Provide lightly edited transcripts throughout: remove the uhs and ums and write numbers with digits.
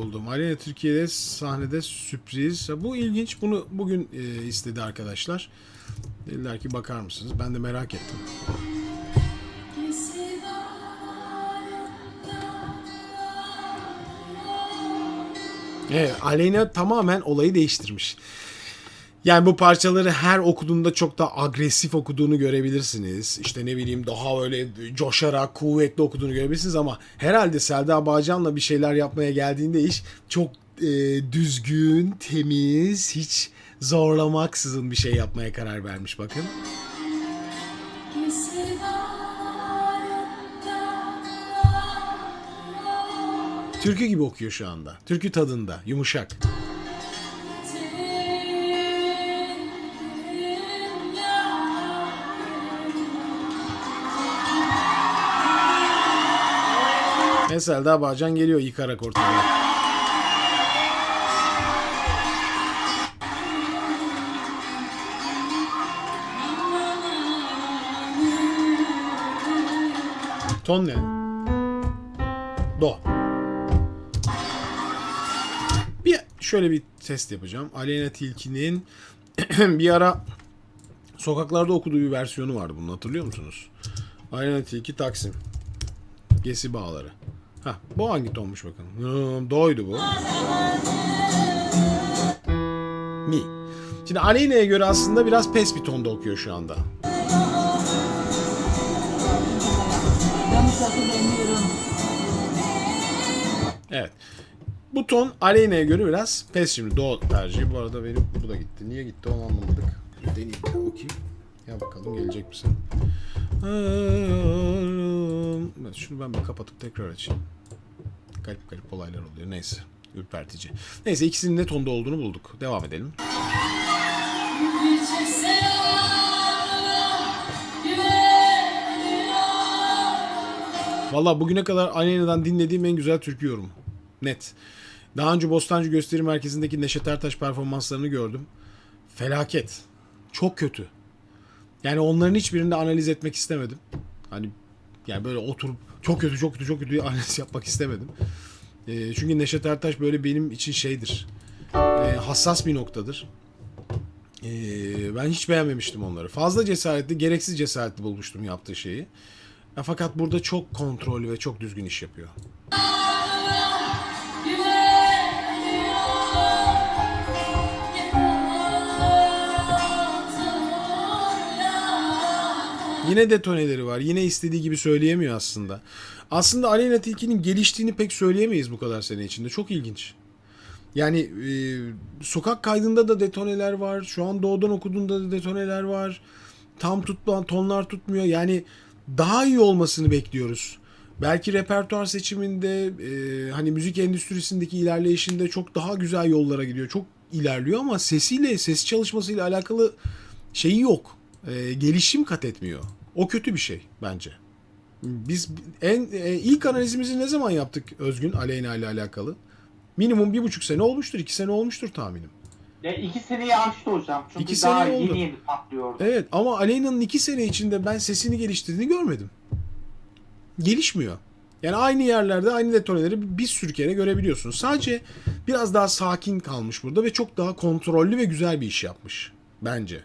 buldum. Aleyna Türkiye'de sahnede sürpriz. Bu ilginç. Bunu bugün istedi arkadaşlar. Dediler ki bakar mısınız? Ben de merak ettim. Evet, Aleyna tamamen olayı değiştirmiş. Yani bu parçaları her okuduğunda çok da agresif okuduğunu görebilirsiniz. İşte ne bileyim daha öyle coşarak, kuvvetli okuduğunu görebilirsiniz ama herhalde Selda Bağcan'la bir şeyler yapmaya geldiğinde iş çok düzgün, temiz, hiç zorlamaksızın bir şey yapmaya karar vermiş bakın. Türkü gibi okuyor şu anda. Türkü tadında, yumuşak. Selda Bağcan geliyor yıkarak ortalığı. Ton ne? Do. Şöyle bir test yapacağım. Aleyna Tilki'nin bir ara sokaklarda okuduğu bir versiyonu vardı bunun, hatırlıyor musunuz? Aleyna Tilki Taksim. Gesi Bağları. Bu hangi tonmuş bakalım? Do'ydu bu. Mi. Şimdi Aleyna'ya göre aslında biraz pes bir tonda okuyor şu anda. Evet. Bu ton Aleyna'ya göre biraz pes şimdi. Do tercihi. Bu arada benim bu da gitti. Niye gitti onu anlamadık. Deneyeyim bir bakayım. Ya bakalım gelecek misin? Evet, şunu ben bir kapatıp tekrar açayım. Garip garip olaylar oluyor. Neyse. Ürpertici. Neyse, ikisinin ne tonda olduğunu bulduk. Devam edelim. Valla bugüne kadar Aleyna'dan dinlediğim en güzel türkü yorumu. Net. Daha önce Bostancı Gösteri Merkezi'ndeki Neşet Ertaş performanslarını gördüm. Felaket. Çok kötü. Yani onların hiçbirini de analiz etmek istemedim. Hani yani böyle oturup çok kötü çok kötü çok kötü diye analiz yapmak istemedim. Çünkü Neşet Ertaş böyle benim için şeydir. Hassas bir noktadır. Ben hiç beğenmemiştim onları. Fazla cesaretli, gereksiz cesaretli bulmuştum yaptığı şeyi. Fakat burada çok kontrollü ve çok düzgün iş yapıyor. Yine detoneleri var. Yine istediği gibi söyleyemiyor aslında. Aslında Aleyna Tilki'nin geliştiğini pek söyleyemeyiz bu kadar sene içinde. Çok ilginç. Yani sokak kaydında da detoneler var. Şu an Doğu'dan okuduğunda da detoneler var. Tam tutmayan tonlar tutmuyor. Yani daha iyi olmasını bekliyoruz. Belki repertuar seçiminde hani müzik endüstrisindeki ilerleyişinde çok daha güzel yollara gidiyor. Çok ilerliyor ama sesiyle, ses çalışmasıyla alakalı şeyi yok. Gelişim kat etmiyor. O kötü bir şey bence. Biz ilk analizimizi ne zaman yaptık Özgün Aleyna ile alakalı? Minimum 1,5 sene olmuştur, 2 sene olmuştur tahminim. 2 seneyi aştı hocam. Çünkü 2 daha sene oldu. yeni patlıyordu. Evet ama Aleyna'nın 2 sene içinde ben sesini geliştirdiğini görmedim. Gelişmiyor. Yani aynı yerlerde aynı detoneleri bir sürü kere görebiliyorsunuz. Sadece biraz daha sakin kalmış burada ve çok daha kontrollü ve güzel bir iş yapmış bence.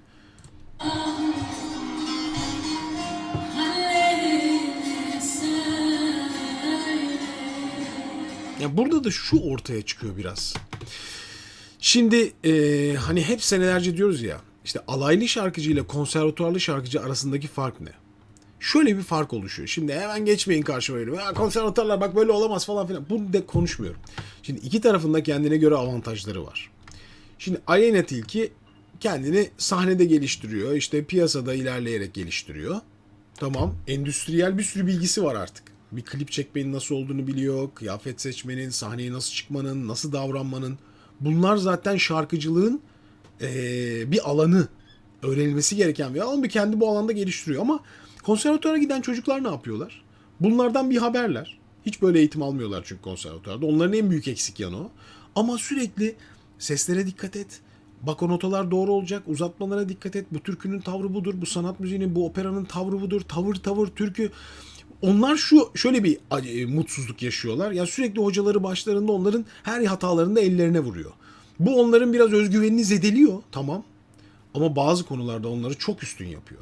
Ya burada da şu ortaya çıkıyor biraz. Şimdi hani hep senelerce diyoruz ya, işte alaylı şarkıcı ile konservatuarlı şarkıcı arasındaki fark ne? Şöyle bir fark oluşuyor. Şimdi hemen geçmeyin karşıma öyle. Konservatuarlar bak böyle olamaz falan filan. Bunu da konuşmuyorum. Şimdi iki tarafında kendine göre avantajları var. Şimdi Aleyna Tilki kendini sahnede geliştiriyor. İşte piyasada ilerleyerek geliştiriyor. Tamam. Endüstriyel bir sürü bilgisi var artık. Bir klip çekmenin nasıl olduğunu biliyor. Kıyafet seçmenin, sahneye nasıl çıkmanın, nasıl davranmanın. Bunlar zaten şarkıcılığın bir alanı. Öğrenilmesi gereken bir alan. Bir kendi bu alanda geliştiriyor. Ama konservatuvara giden çocuklar ne yapıyorlar? Bunlardan bir haberler. Hiç böyle eğitim almıyorlar çünkü konservatuvarda. Onların en büyük eksik yanı o. Ama sürekli seslere dikkat et. Bak o notalar doğru olacak. Uzatmalara dikkat et. Bu türkünün tavrı budur. Bu sanat müziğinin, bu operanın tavrı budur. Tavır, türkü. onlar şöyle bir mutsuzluk yaşıyorlar. Ya sürekli hocaları başlarında onların her hatalarında ellerine vuruyor. Bu onların biraz özgüvenini zedeliyor, tamam. Ama bazı konularda onları çok üstün yapıyor.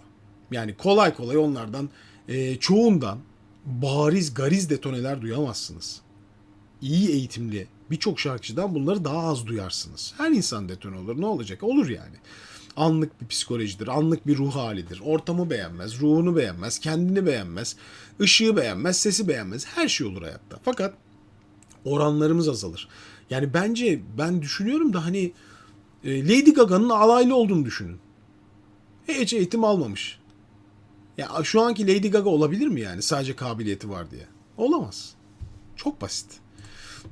Yani kolay kolay onlardan çoğundan bariz gariz detoneler duyamazsınız. İyi eğitimli birçok şarkıcıdan bunları daha az duyarsınız. Her insan detone olur, ne olacak? Olur yani. Anlık bir psikolojidir, anlık bir ruh halidir. Ortamı beğenmez, ruhunu beğenmez, kendini beğenmez, ışığı beğenmez, sesi beğenmez. Her şey olur hayatta. Fakat oranlarımız azalır. Yani bence ben düşünüyorum da hani Lady Gaga'nın alaylı olduğunu düşünün. Hiç eğitim almamış. Ya şu anki Lady Gaga olabilir mi yani sadece kabiliyeti var diye? Olamaz. Çok basit.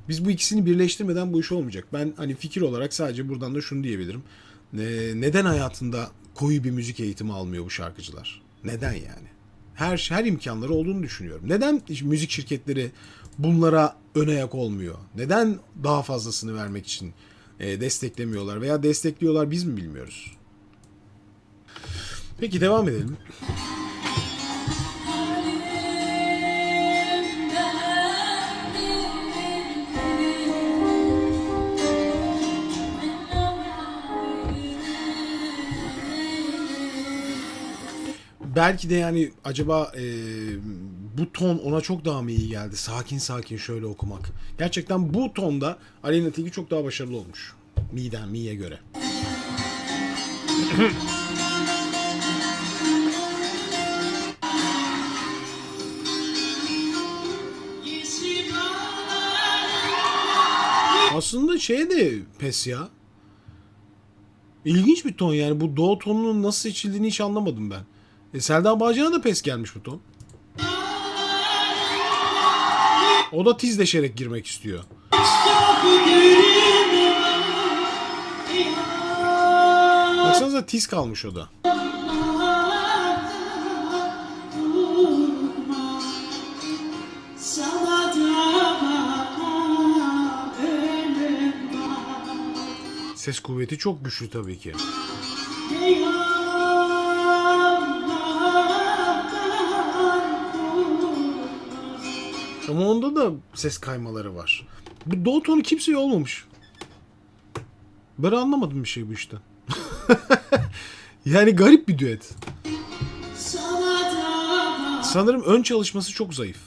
Biz bu ikisini birleştirmeden bu iş olmayacak. Ben hani fikir olarak sadece buradan da şunu diyebilirim. Neden hayatında koyu bir müzik eğitimi almıyor bu şarkıcılar? Neden yani? Her imkanları olduğunu düşünüyorum. Neden müzik şirketleri bunlara ön ayak olmuyor? Neden daha fazlasını vermek için desteklemiyorlar veya destekliyorlar biz mi bilmiyoruz? Peki devam edelim. Belki de yani acaba bu ton ona çok daha mı iyi geldi? Sakin sakin şöyle okumak. Gerçekten bu tonda Aleyna Tilki çok daha başarılı olmuş. Mi'ye göre. Aslında şey de pes ya. İlginç bir ton yani. Bu do tonunun nasıl seçildiğini hiç anlamadım ben. Selda Bağcan'a da pes gelmiş bu ton. O da tizleşerek girmek istiyor. Baksanıza tiz kalmış o da. Ses kuvveti çok güçlü tabii ki. Ama onda da ses kaymaları var. Bu do tonu kimseye olmamış. Ben anlamadım bir şey bu işten. Yani garip bir düet. Sanırım ön çalışması çok zayıf.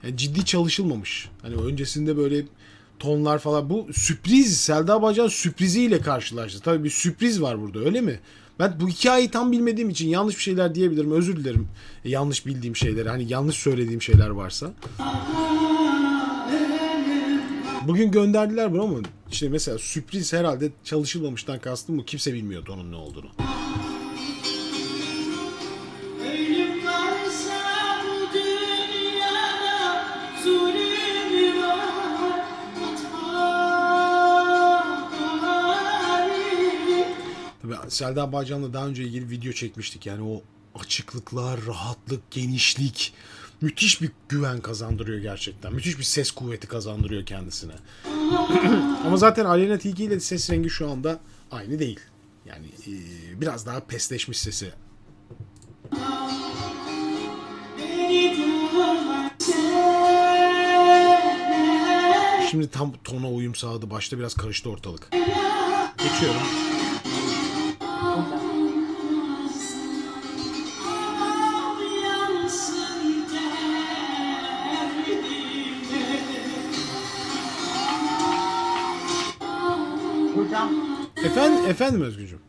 Yani ciddi çalışılmamış. Hani öncesinde böyle tonlar falan. Bu sürpriz. Selda Bağcan sürpriziyle karşılaştı. Tabii bir sürpriz var burada, öyle mi? Ben bu hikayeyi tam bilmediğim için yanlış bir şeyler diyebilirim. Özür dilerim. Yanlış bildiğim şeyler. Hani yanlış söylediğim şeyler varsa. Bugün gönderdiler bunu ama işte mesela sürpriz herhalde çalışılmamıştan kastım bu. Kimse bilmiyordu onun ne olduğunu. Tabii Selda Bağcan'la daha önce ilgili video çekmiştik. Yani o açıklıklar, rahatlık, genişlik müthiş bir güven kazandırıyor gerçekten. Müthiş bir ses kuvveti kazandırıyor kendisine. Ama zaten Aleyna Tilki ile ses rengi şu anda aynı değil. Yani biraz daha pesleşmiş sesi. Şimdi tam tona uyum sağladı. Başta biraz karıştı ortalık. Geçiyorum. Hocam Efendim Özgücüm.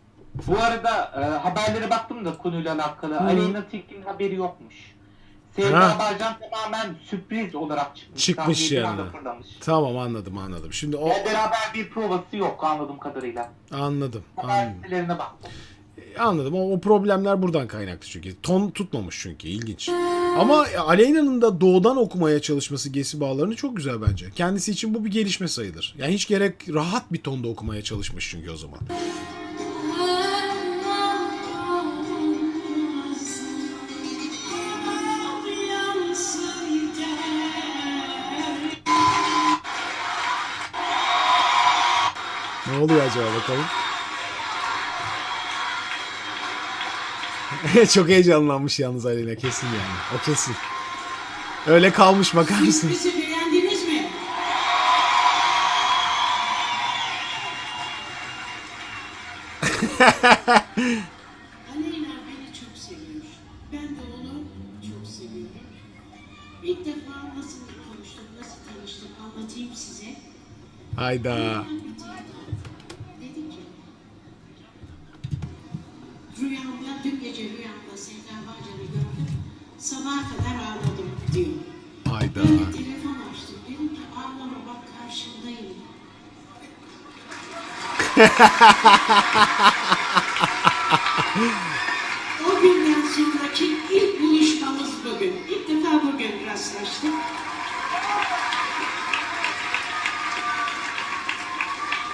bu arada haberlere baktım da konuyla alakalı. Aleyna Tilki'nin haberi yokmuş. Selda Bağcan tamamen sürpriz olarak çıkmış. Çıkmış Sahneye bir yani. anda fırlamış. Tamam, anladım. Şimdi o Beraber bir provası yok anladığım kadarıyla. anladım. Haber sitelerine baktım. Anladım. O problemler buradan kaynaklı çünkü. Ton tutmamış çünkü. İlginç. Ama Aleyna'nın da doğudan okumaya çalışması Gesi bağlarını çok güzel bence. Kendisi için bu bir gelişme sayılır. Yani hiç gerek, rahat bir tonda okumaya çalışmış çünkü o zaman. Ne oluyor acaba bakalım? Çok heyecanlanmış yalnız Aleyna, kesin yani. O kesin. Öyle kalmış, bakar mısınız? Sürprizi beğendiniz mi? Aleyna beni çok seviyor. Ben de onu çok seviyorum. İlk defa nasıl konuştuk, nasıl tanıştık anlatayım size. Hayda. Dedi ki, rüyamda, dün gece rüyamda Sevda Bağcan'ı gördüm. Sabaha kadar ağladım diyor. Hayda. Ben de telefon açtım. Dedim ki ağlama bak karşındayım. O günden sonraki ilk buluşmamız bugün. İlk defa bugün rastlaştık.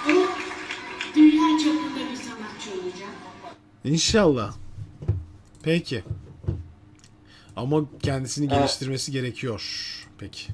O dünya çapında bir sanatçı olacak. İnşallah. Peki. Ama kendisini geliştirmesi gerekiyor. Peki.